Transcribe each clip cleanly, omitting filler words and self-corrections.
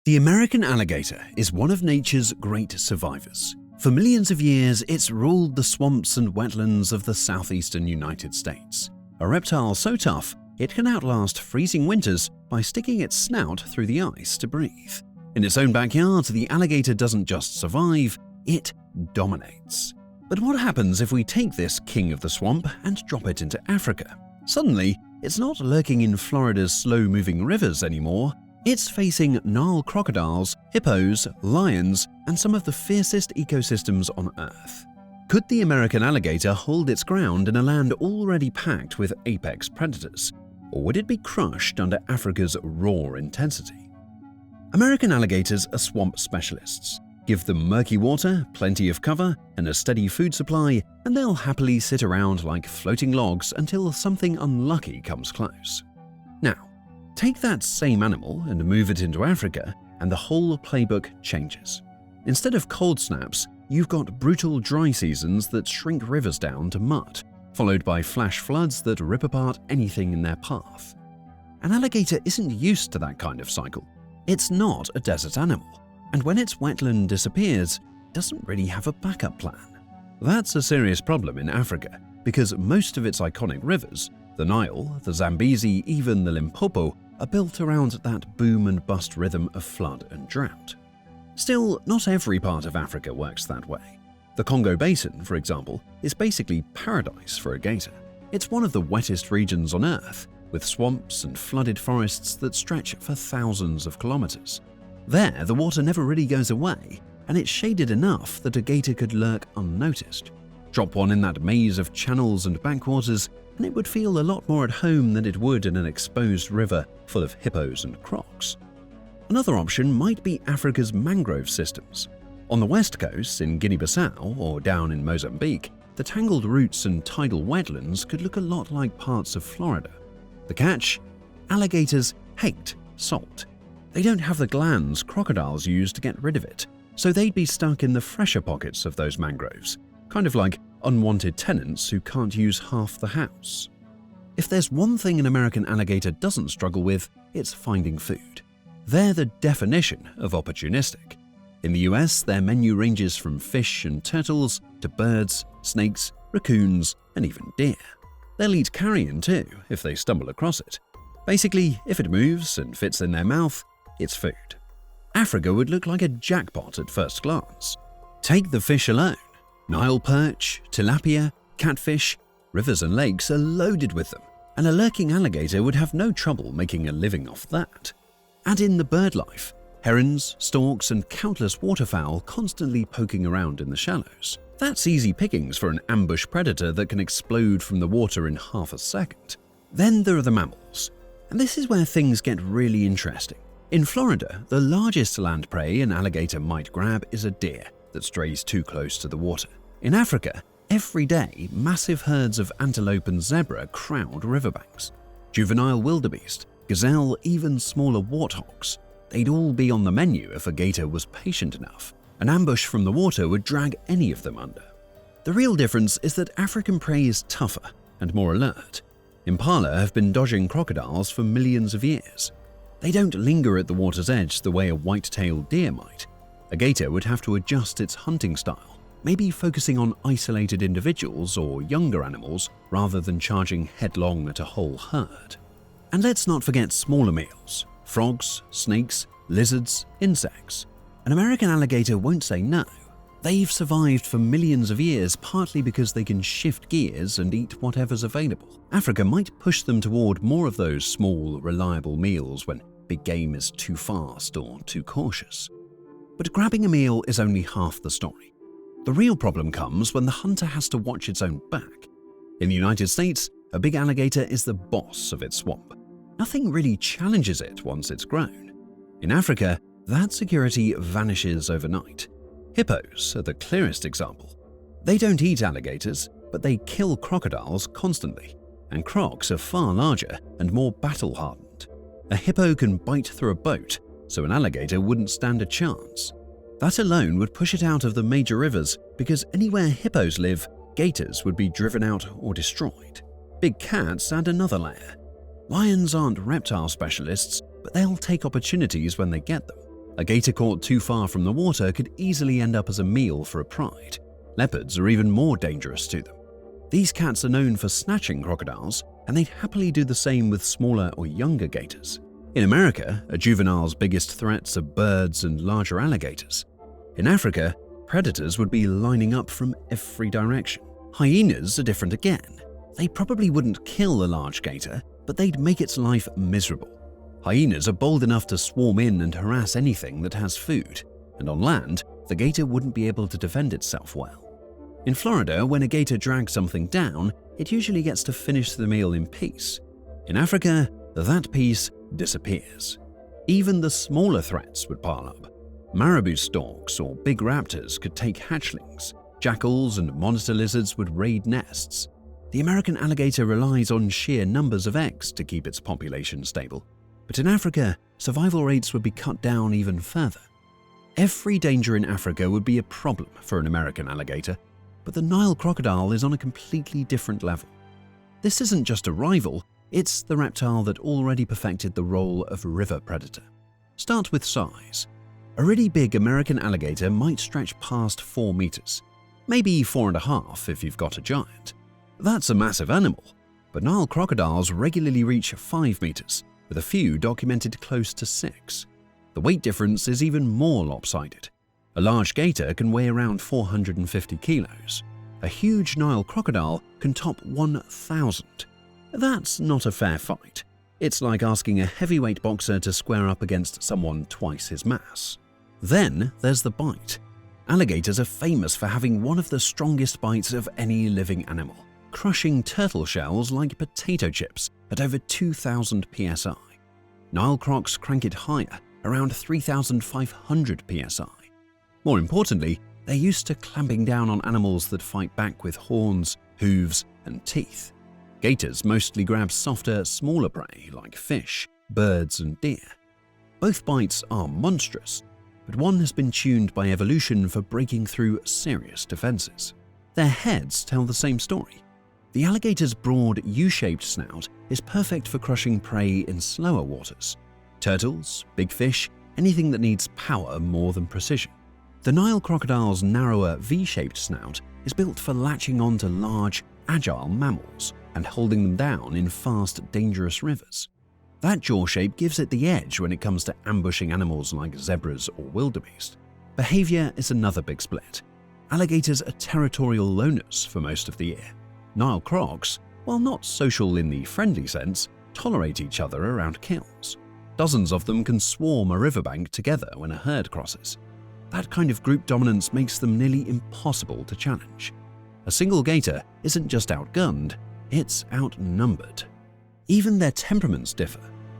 The American alligator is one of nature's great survivors. For millions of years, it's ruled the swamps and wetlands of the southeastern United States. A reptile so tough, it can outlast freezing winters by sticking its snout through the ice to breathe. In its own backyard, the alligator doesn't just survive, it dominates. But what happens if we take this king of the swamp and drop it into Africa? Suddenly, it's not lurking in Florida's slow-moving rivers anymore. It's facing Nile crocodiles, hippos, lions, and some of the fiercest ecosystems on Earth. Could the American alligator hold its ground in a land already packed with apex predators? Or would it be crushed under Africa's raw intensity? American alligators are swamp specialists. Give them murky water, plenty of cover, and a steady food supply, and they'll happily sit around like floating logs until something unlucky comes close. Now, take that same animal and move it into Africa, and the whole playbook changes. Instead of cold snaps, you've got brutal dry seasons that shrink rivers down to mud, followed by flash floods that rip apart anything in their path. An alligator isn't used to that kind of cycle. It's not a desert animal, and when its wetland disappears, it doesn't really have a backup plan. That's a serious problem in Africa, because most of its iconic rivers, the Nile, the Zambezi, even the Limpopo, are built around that boom and bust rhythm of flood and drought. Still, not every part of Africa works that way. The Congo Basin, for example, is basically paradise for a gator. It's one of the wettest regions on Earth, with swamps and flooded forests that stretch for thousands of kilometers. There, the water never really goes away, and it's shaded enough that a gator could lurk unnoticed. Drop one in that maze of channels and backwaters, and it would feel a lot more at home than it would in an exposed river full of hippos and crocs. Another option might be Africa's mangrove systems. On the west coast, in Guinea-Bissau or down in Mozambique, the tangled roots and tidal wetlands could look a lot like parts of Florida. The catch? Alligators hate salt. They don't have the glands crocodiles use to get rid of it, so they'd be stuck in the fresher pockets of those mangroves, kind of like unwanted tenants who can't use half the house. If there's one thing an American alligator doesn't struggle with, it's finding food. They're the definition of opportunistic. In the US, their menu ranges from fish and turtles to birds, snakes, raccoons, and even deer. They'll eat carrion too, if they stumble across it. Basically, if it moves and fits in their mouth, it's food. Africa would look like a jackpot at first glance. Take the fish alone. Nile perch, tilapia, catfish, rivers and lakes are loaded with them, and a lurking alligator would have no trouble making a living off that. Add in the bird life, herons, storks, and countless waterfowl constantly poking around in the shallows. That's easy pickings for an ambush predator that can explode from the water in half a second. Then there are the mammals, and this is where things get really interesting. In Florida, the largest land prey an alligator might grab is a deer that strays too close to the water. In Africa, every day, massive herds of antelope and zebra crowd riverbanks. Juvenile wildebeest, gazelle, even smaller warthogs. They'd all be on the menu if a gator was patient enough. An ambush from the water would drag any of them under. The real difference is that African prey is tougher and more alert. Impala have been dodging crocodiles for millions of years. They don't linger at the water's edge the way a white-tailed deer might. A gator would have to adjust its hunting style, maybe focusing on isolated individuals or younger animals rather than charging headlong at a whole herd. And let's not forget smaller meals: frogs, snakes, lizards, insects. An American alligator won't say no. They've survived for millions of years partly because they can shift gears and eat whatever's available. Africa might push them toward more of those small, reliable meals when big game is too fast or too cautious. But grabbing a meal is only half the story. The real problem comes when the hunter has to watch its own back. In the United States, a big alligator is the boss of its swamp. Nothing really challenges it once it's grown. In Africa, that security vanishes overnight. Hippos are the clearest example. They don't eat alligators, but they kill crocodiles constantly, and crocs are far larger and more battle-hardened. A hippo can bite through a boat, so an alligator wouldn't stand a chance. That alone would push it out of the major rivers, because anywhere hippos live, gators would be driven out or destroyed. Big cats add another layer. Lions aren't reptile specialists, but they'll take opportunities when they get them. A gator caught too far from the water could easily end up as a meal for a pride. Leopards are even more dangerous to them. These cats are known for snatching crocodiles, and they'd happily do the same with smaller or younger gators. In America, a juvenile's biggest threats are birds and larger alligators. In Africa, predators would be lining up from every direction. Hyenas are different again. They probably wouldn't kill a large gator, but they'd make its life miserable. Hyenas are bold enough to swarm in and harass anything that has food, and on land, the gator wouldn't be able to defend itself well. In Florida, when a gator drags something down, it usually gets to finish the meal in peace. In Africa, that peace disappears. Even the smaller threats would pile up. Marabou storks or big raptors could take hatchlings. Jackals and monitor lizards would raid nests. The American alligator relies on sheer numbers of eggs to keep its population stable. But in Africa, survival rates would be cut down even further. Every danger in Africa would be a problem for an American alligator, but the Nile crocodile is on a completely different level. This isn't just a rival, it's the reptile that already perfected the role of river predator. Start with size. A really big American alligator might stretch past 4 meters, maybe 4.5 if you've got a giant. That's a massive animal, but Nile crocodiles regularly reach 5 meters, with a few documented close to 6. The weight difference is even more lopsided. A large gator can weigh around 450 kilos. A huge Nile crocodile can top 1,000. That's not a fair fight. It's like asking a heavyweight boxer to square up against someone twice his mass. Then there's the bite. Alligators are famous for having one of the strongest bites of any living animal, crushing turtle shells like potato chips at over 2,000 psi. Nile crocs crank it higher, around 3,500 psi. More importantly, they're used to clamping down on animals that fight back with horns, hooves, and teeth. Gators mostly grab softer, smaller prey like fish, birds, and deer. Both bites are monstrous, but one has been tuned by evolution for breaking through serious defenses. Their heads tell the same story. The alligator's broad U-shaped snout is perfect for crushing prey in slower waters. Turtles, big fish, anything that needs power more than precision. The Nile crocodile's narrower V-shaped snout is built for latching onto large, agile mammals and holding them down in fast, dangerous rivers. That jaw shape gives it the edge when it comes to ambushing animals like zebras or wildebeest. Behavior is another big split. Alligators are territorial loners for most of the year. Nile crocs, while not social in the friendly sense, tolerate each other around kills. Dozens of them can swarm a riverbank together when a herd crosses. That kind of group dominance makes them nearly impossible to challenge. A single gator isn't just outgunned, it's outnumbered. Even their temperaments differ.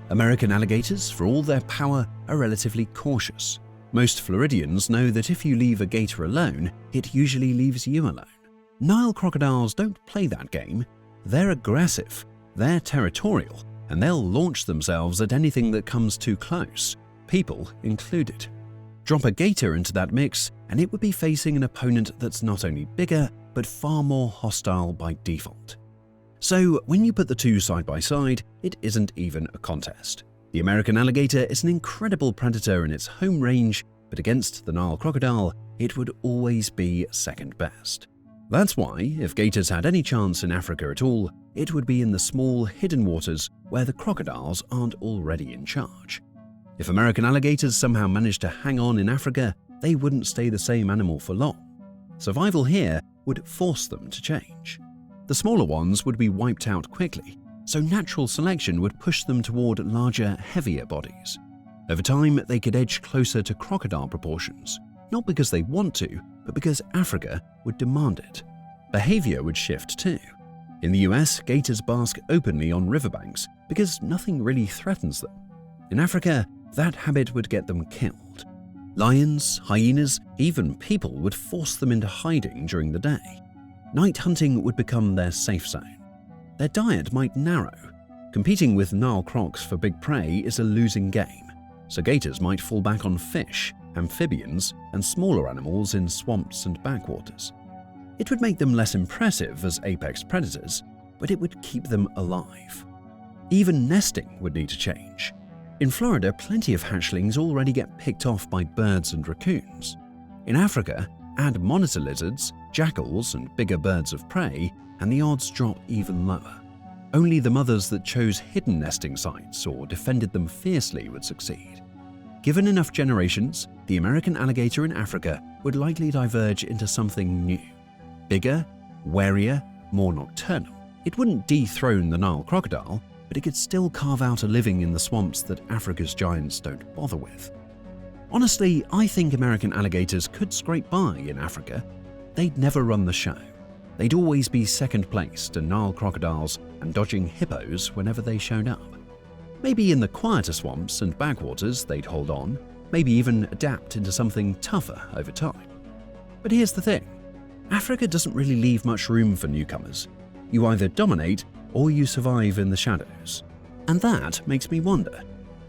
American alligators, for all their power, are relatively cautious. Most Floridians know that if you leave a gator alone, it usually leaves you alone. Nile crocodiles don't play that game. They're aggressive, they're territorial, and they'll launch themselves at anything that comes too close, people included. Drop a gator into that mix, and it would be facing an opponent that's not only bigger, but far more hostile by default. So when you put the two side by side, it isn't even a contest. The American alligator is an incredible predator in its home range, but against the Nile crocodile, it would always be second best. That's why, if gators had any chance in Africa at all, it would be in the small, hidden waters where the crocodiles aren't already in charge. If American alligators somehow managed to hang on in Africa, they wouldn't stay the same animal for long. Survival here would force them to change. The smaller ones would be wiped out quickly, so natural selection would push them toward larger, heavier bodies. Over time, they could edge closer to crocodile proportions, not because they want to, but because Africa would demand it. Behavior would shift too. In the US, gators bask openly on riverbanks because nothing really threatens them. In Africa, that habit would get them killed. Lions, hyenas, even people would force them into hiding during the day. Night hunting would become their safe zone. Their diet might narrow. Competing with Nile crocs for big prey is a losing game, so gators might fall back on fish, amphibians, and smaller animals in swamps and backwaters. It would make them less impressive as apex predators, but it would keep them alive. Even nesting would need to change. In Florida, plenty of hatchlings already get picked off by birds and raccoons. In Africa, add monitor lizards, jackals, and bigger birds of prey, and the odds drop even lower. Only the mothers that chose hidden nesting sites or defended them fiercely would succeed. Given enough generations, the American alligator in Africa would likely diverge into something new. Bigger, warier, more nocturnal. It wouldn't dethrone the Nile crocodile, but it could still carve out a living in the swamps that Africa's giants don't bother with. Honestly, I think American alligators could scrape by in Africa. They'd never run the show. They'd always be second place to Nile crocodiles and dodging hippos whenever they showed up. Maybe in the quieter swamps and backwaters they'd hold on, maybe even adapt into something tougher over time. But here's the thing, Africa doesn't really leave much room for newcomers. You either dominate or you survive in the shadows. And that makes me wonder,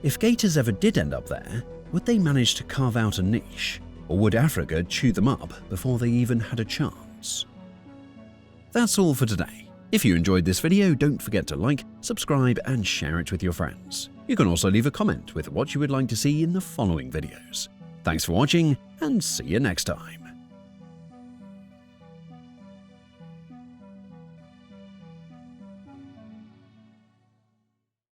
if gators ever did end up there, would they manage to carve out a niche? Or would Africa chew them up before they even had a chance? That's all for today. If you enjoyed this video, don't forget to like, subscribe, and share it with your friends. You can also leave a comment with what you would like to see in the following videos. Thanks for watching, and see you next time.